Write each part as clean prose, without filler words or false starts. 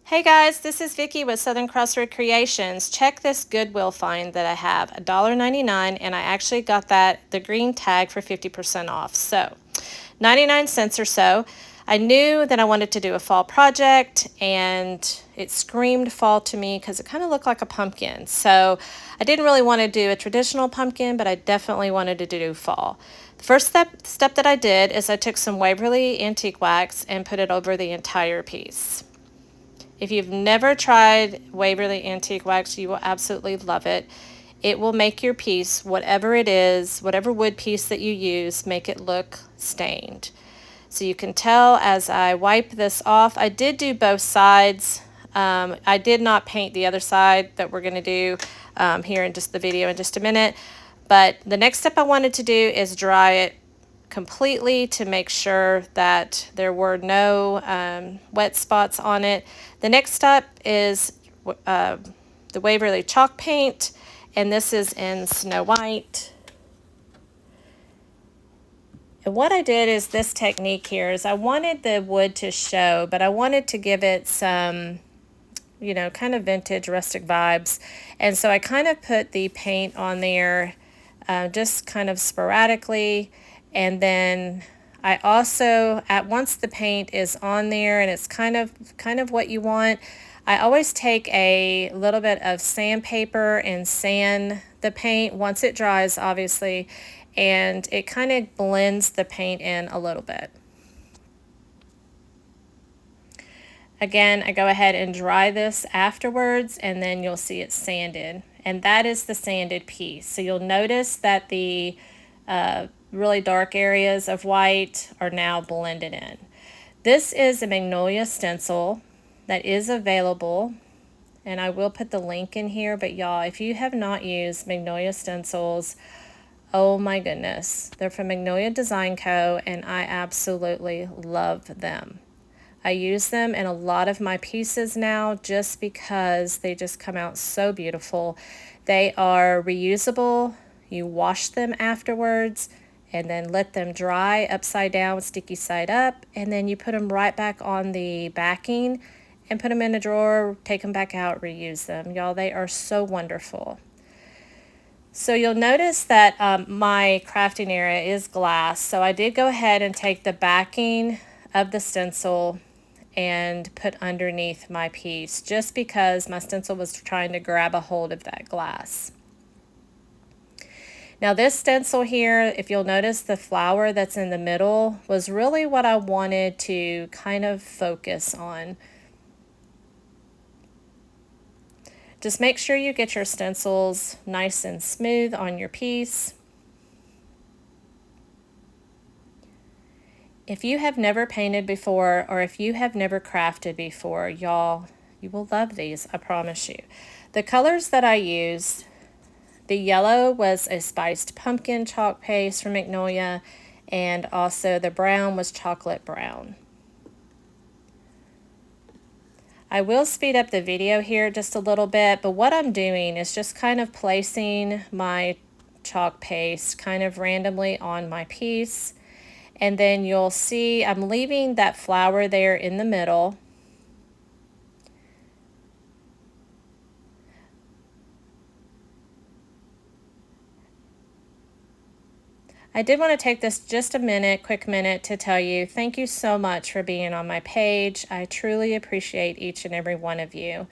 Hey guys, this is Vicki with Southern Crossroad Creations. Check this Goodwill find that I have, $1.99, and I actually got the green tag for 50% off. So, 99 cents or so. I knew that I wanted to do a fall project, and it screamed fall to me because it kind of looked like a pumpkin. So, I didn't really want to do a traditional pumpkin, but I definitely wanted to do fall. The first step that I did is I took some Waverly antique wax and put it over the entire piece. If you've never tried Waverly Antique Wax, you will absolutely love it. It will make your piece, whatever it is, whatever wood piece that you use, make it look stained. So you can tell as I wipe this off, I did do both sides. I did not paint the other side that we're going to do here in just the video in just a minute. But the next step I wanted to do is dry it completely to make sure that there were no wet spots on it. The next step is the Waverly chalk paint, and this is in Snow White. And what I did is this technique here is I wanted the wood to show, but I wanted to give it some, you know, kind of vintage rustic vibes. And so I kind of put the paint on there just kind of sporadically. And then I also, once the paint is on there and it's kind of what you want, I always take a little bit of sandpaper and sand the paint once it dries, obviously, and it kind of blends the paint in a little bit. Again, I go ahead and dry this afterwards, and then you'll see it sanded. And that is the sanded piece. So you'll notice that the really dark areas of white are now blended in. This is a Magnolia stencil that is available, and I will put the link in here, but y'all, if you have not used Magnolia stencils, oh my goodness. They're from Magnolia Design Co., and I absolutely love them. I use them in a lot of my pieces now just because they just come out so beautiful. They are reusable. You wash them afterwards and then let them dry upside down, sticky side up, and then you put them right back on the backing and put them in a drawer, take them back out, reuse them. Y'all, they are so wonderful. So you'll notice that my crafting area is glass, so I did go ahead and take the backing of the stencil and put underneath my piece just because my stencil was trying to grab a hold of that glass. Now this stencil here, if you'll notice the flower that's in the middle, was really what I wanted to kind of focus on. Just make sure you get your stencils nice and smooth on your piece. If you have never painted before, or if you have never crafted before, y'all, you will love these, I promise you. The colors that I used, the yellow was a spiced pumpkin chalk paste from Magnolia, and also the brown was chocolate brown. I will speed up the video here just a little bit, but what I'm doing is just kind of placing my chalk paste kind of randomly on my piece. And then you'll see I'm leaving that flower there in the middle. I did want to take this just a quick minute to tell you thank you so much for being on my page. I truly appreciate each and every one of you.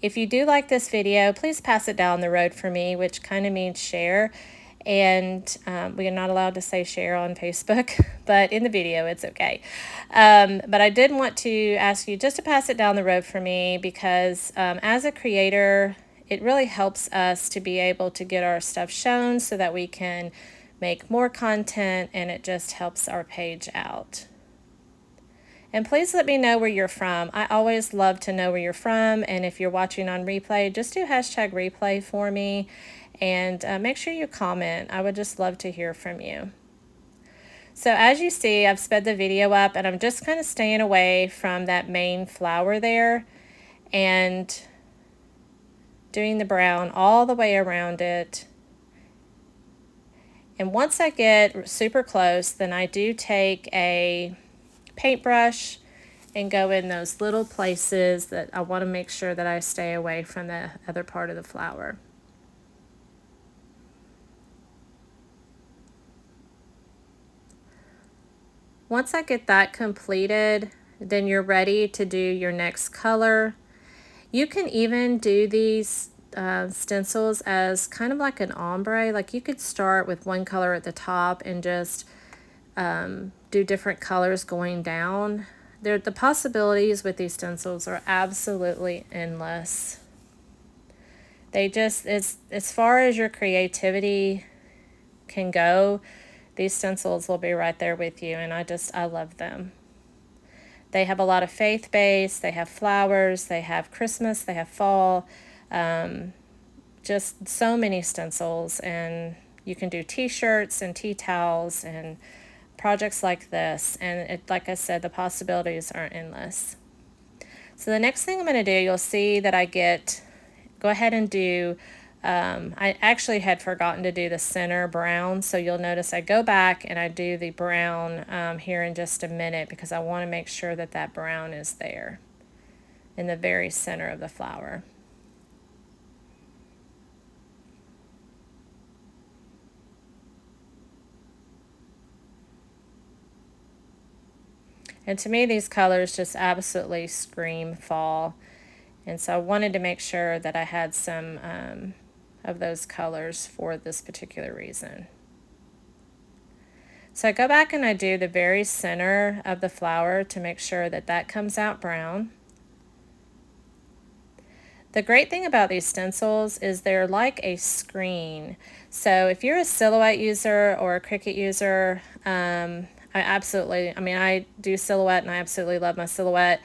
If you do like this video, please pass it down the road for me, which kind of means share. And we are not allowed to say share on Facebook, but in the video it's okay. But I did want to ask you just to pass it down the road for me because as a creator, it really helps us to be able to get our stuff shown so that we can make more content, and it just helps our page out. And please let me know where you're from. I always love to know where you're from, and if you're watching on replay, just do hashtag replay for me, and make sure you comment. I would just love to hear from you. So as you see, I've sped the video up, and I'm just kind of staying away from that main flower there, and doing the brown all the way around it. And once I get super close, then I do take a paintbrush and go in those little places that I want to make sure that I stay away from the other part of the flower. Once I get that completed, then you're ready to do your next color. You can even do these stencils as kind of like an ombre. Like you could start with one color at the top and just do different colors going down. The possibilities with these stencils are absolutely endless. They just, as far as your creativity can go, these stencils will be right there with you, and I love them. They have a lot of faith-based, they have flowers, they have Christmas, they have fall, just so many stencils, and you can do t-shirts and tea towels and projects like this, and like I said, the possibilities are endless. So the next thing I'm going to do, you'll see that go ahead and do, I actually had forgotten to do the center brown, so you'll notice I go back and I do the brown here in just a minute, because I want to make sure that that brown is there in the very center of the flower. And to me, these colors just absolutely scream fall. And so I wanted to make sure that I had some of those colors for this particular reason. So I go back and I do the very center of the flower to make sure that that comes out brown. The great thing about these stencils is they're like a screen. So if you're a Silhouette user or a Cricut user, I do Silhouette and I absolutely love my Silhouette.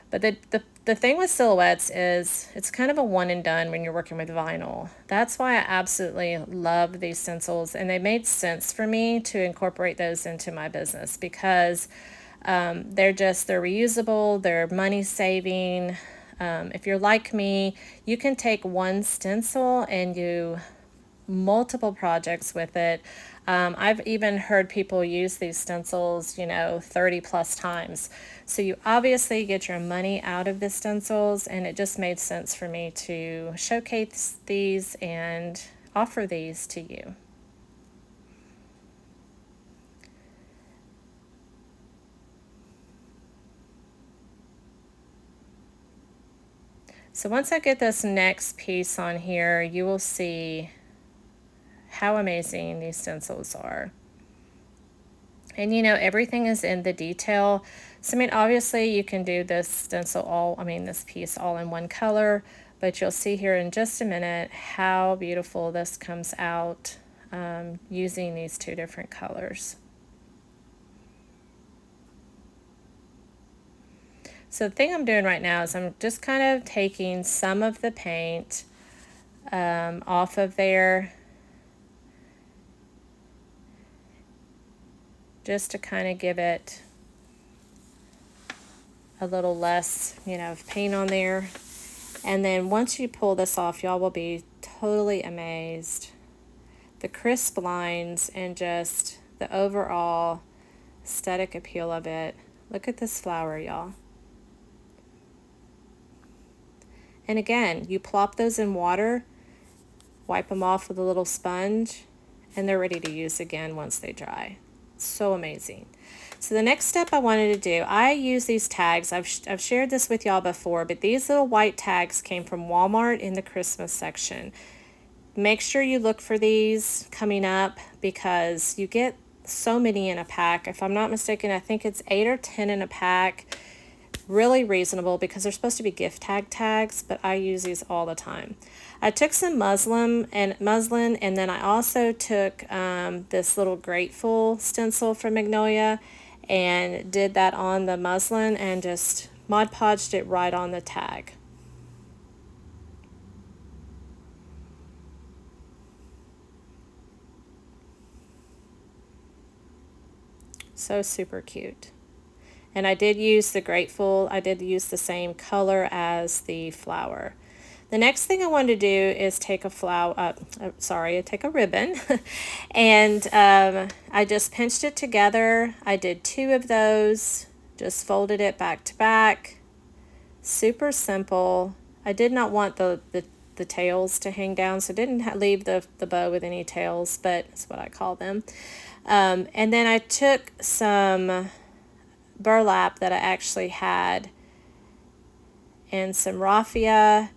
But the thing with Silhouettes is it's kind of a one and done when you're working with vinyl. That's why I absolutely love these stencils, and they made sense for me to incorporate those into my business, because they're reusable, they're money saving. If you're like me, you can take one stencil and do multiple projects with it. I've even heard people use these stencils, 30 plus times. So you obviously get your money out of the stencils, and it just made sense for me to showcase these and offer these to you. So once I get this next piece on here, you will see how amazing these stencils are. And everything is in the detail. So obviously you can do this this piece all in one color, but you'll see here in just a minute how beautiful this comes out using these two different colors. So the thing I'm doing right now is I'm just kind of taking some of the paint off of there, just to kind of give it a little less, paint on there. And then once you pull this off, y'all will be totally amazed. The crisp lines and just the overall aesthetic appeal of it. Look at this flower, y'all. And again, you plop those in water, wipe them off with a little sponge, and they're ready to use again once they dry. So amazing. So the next step I wanted to do, I use these tags. I've shared this with y'all before, but these little white tags came from Walmart in the Christmas section. Make sure you look for these coming up, because you get so many in a pack. If I'm not mistaken, I think it's 8 or 10 in a pack. Really reasonable, because they're supposed to be gift tags, but I use these all the time. I took some muslin, and then I also took this little grateful stencil from Magnolia and did that on the muslin and just Mod Podged it right on the tag. So super cute. And I did use the same color as the flower. The next thing I wanted to do is take a ribbon, and I just pinched it together. I did 2 of those Just folded it back to back. Super simple. I did not want the tails to hang down, so didn't leave the bow with any tails, but that's what I call them. And then I took some burlap that I actually had and some raffia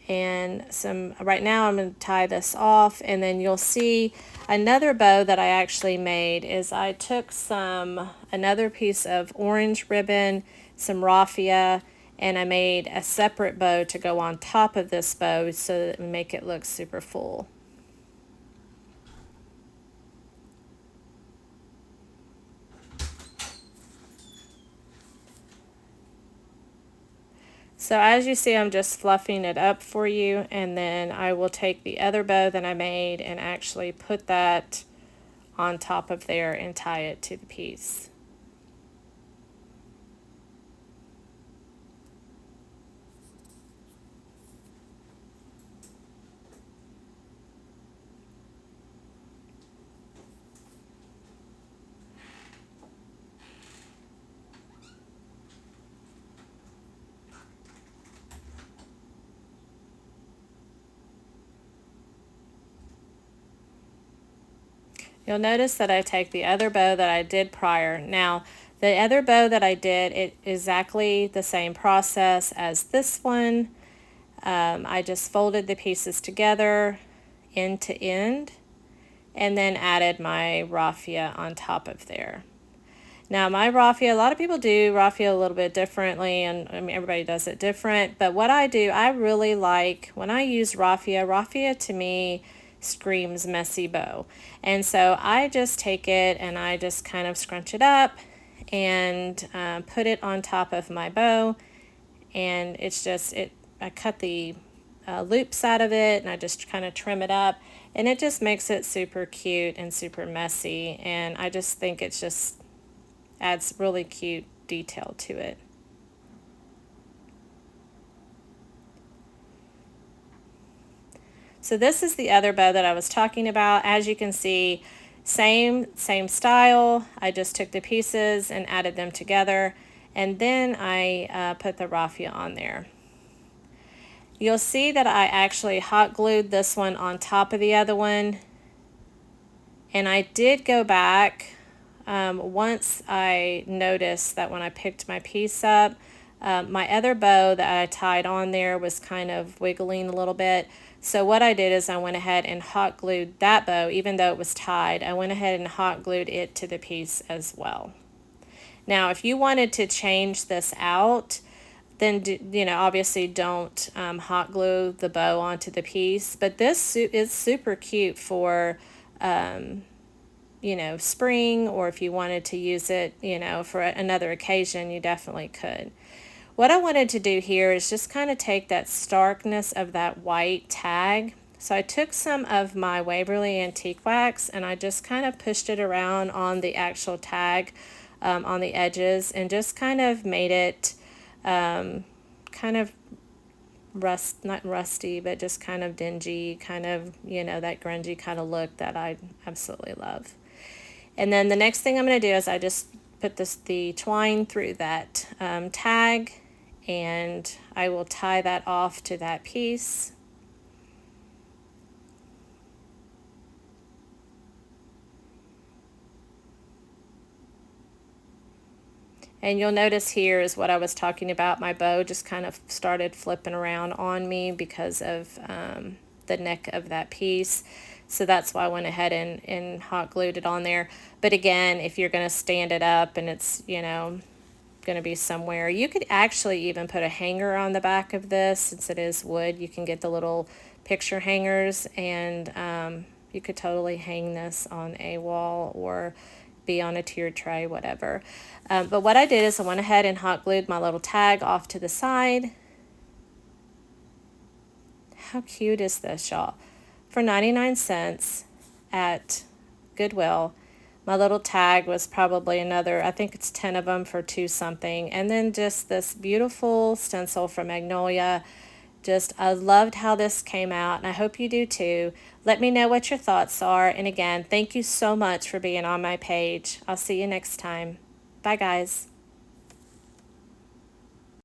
and some, right now I'm going to tie this off, and then you'll see another bow that I actually made is I took another piece of orange ribbon, some raffia, and I made a separate bow to go on top of this bow so that it would make it look super full. So as you see, I'm just fluffing it up for you, and then I will take the other bow that I made and actually put that on top of there and tie it to the piece. You'll notice that I take the other bow that I did prior. Now, the other bow that I did, it exactly the same process as this one. I just folded the pieces together end to end and then added my raffia on top of there. Now my raffia, a lot of people do raffia a little bit differently, and I mean everybody does it different, but what I do, I really like, when I use raffia to me screams messy bow. And so I just take it and I just kind of scrunch it up and put it on top of my bow, and it's just, I cut the loops out of it and I just kind of trim it up, and it just makes it super cute and super messy, and I just think it's just adds really cute detail to it. So this is the other bow that I was talking about. As you can see, same style. I just took the pieces and added them together, and then I put the raffia on there. You'll see that I actually hot glued this one on top of the other one, and I did go back once I noticed that when I picked my piece up, my other bow that I tied on there was kind of wiggling a little bit. So what I did is I went ahead and hot glued that bow, even though it was tied, I went ahead and hot glued it to the piece as well. Now, if you wanted to change this out, then obviously don't hot glue the bow onto the piece. But this is super cute for spring, or if you wanted to use it, for another occasion, you definitely could. What I wanted to do here is just kind of take that starkness of that white tag. So I took some of my Waverly Antique Wax and I just kind of pushed it around on the actual tag on the edges, and just kind of made it kind of not rusty, but just kind of dingy, kind of, that grungy kind of look that I absolutely love. And then the next thing I'm going to do is I just put the twine through that tag, and I will tie that off to that piece. And you'll notice here is what I was talking about. My bow just kind of started flipping around on me because of the neck of that piece. So that's why I went ahead and hot glued it on there. But again, if you're going to stand it up and it's, going to be somewhere, you could actually even put a hanger on the back of this. Since it is wood, you can get the little picture hangers, and you could totally hang this on a wall or be on a tiered tray, whatever. But what I did is I went ahead and hot glued my little tag off to the side. How cute is this, y'all? For 99 cents at Goodwill, my little tag was probably another, I think it's 10 of them for $2 something. And then just this beautiful stencil from Magnolia. Just, I loved how this came out, and I hope you do too. Let me know what your thoughts are. And again, thank you so much for being on my page. I'll see you next time. Bye, guys.